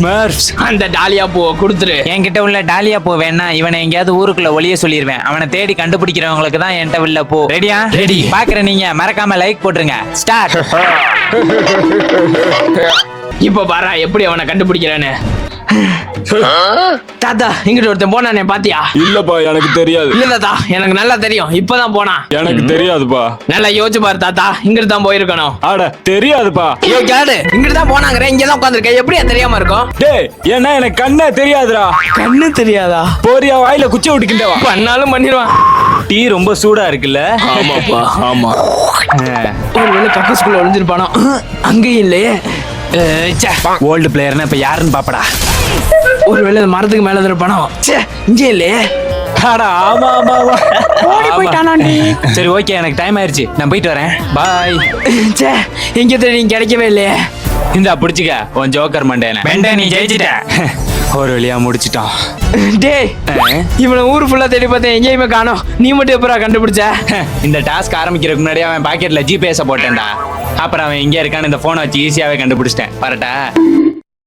ஸ்மர்ஃப்ஸ். அந்த டாலியா பூவை கொடுத்துரு. என்கிட்ட உள்ள டாலியா பூ வேணா இவனை எங்கேயாவது ஊருக்குள்ள ஒளிய சொல்லிடுவேன். அவனை தேடி கண்டுபிடிக்கிறவங்களுக்கு தான் என்கிட்ட உள்ள பூ. ரெடியா? ரெடி. பாக்குற நீங்க மறக்காம லைக் போட்டுருங்க. ஸ்டார்ட். இப்ப பாரா எப்படி அவனை கண்டுபிடிக்கிறான்னு. தாத்தா இங்கிட்ட ஒருத்தன் போனானே பாத்தியா? இல்லப்பா எனக்கு தெரியாது. இல்ல தாத்தா எனக்கு நல்லா தெரியும். இப்பதான் போனா. எனக்கு தெரியாதுப்பா. நல்லா யோசிச்சு பாரு தாத்தா. இங்கிட்டு தான் போயிருக்கணும். ஆட தெரியாதுப்பா. ஐயோ கேடு இங்கிட்டு தான் போனாங்க. இங்கதான் உட்காந்துருக்க. எப்படியா தெரியாம இருக்கும்? டேய் ஏன்னா எனக்கு கண்ணே தெரியாதுடா. கண்ணு தெரியாதா? போறியா வாயில குச்சி விட்டுக்கிட்டவா? பண்ணாலும் பண்ணிடுவான். டீ ரொம்ப சூடா இருக்குல்ல? ஆமாப்பா ஆமா. ஒருவேளை கக்கூஸ்குள்ள ஒளிஞ்சிருப்பானோ? அங்கேயும் இல்லையே. ஓல்டு பிளேயர்னா இப்ப யாருன்னு பாப்படா. ஒருவேளை இந்த மரத்துக்கு மேல இருப்பானோ? இங்கே இல்லையே. ஆமா ஆமா ஆமா. போயிட்டானாண்டி. சரி ஓகே எனக்கு டைம் ஆயிருச்சு. நான் போயிட்டு வரேன். பாய். எங்க தேடி கிடைக்கவே இல்லையே. இந்தா புடிச்சுக்க உன் ஜோக்கர் மண்டேன. வெண்டா நீ ஜெயிச்சிட்ட. ஒரு வழியா முடிச்சிட்டோம். டேய் இவனை ஊர் ஃபுல்லா தேடி பார்த்தேன். எங்கேயுமே காணோம். நீ மட்டும் எப்பரா கண்டுபிடிச்ச? இந்த டாஸ்க் ஆரம்பிக்கிறதுக்கு முன்னாடி அவன் பாக்கெட்ல ஜிபிஎஸ் போட்டேன்டா. அப்புறம் அவன் இங்க இருக்கான்னு இந்த போனை வச்சு ஈஸியாவே கண்டுபிடிச்சிட்டேன். வரட்டா?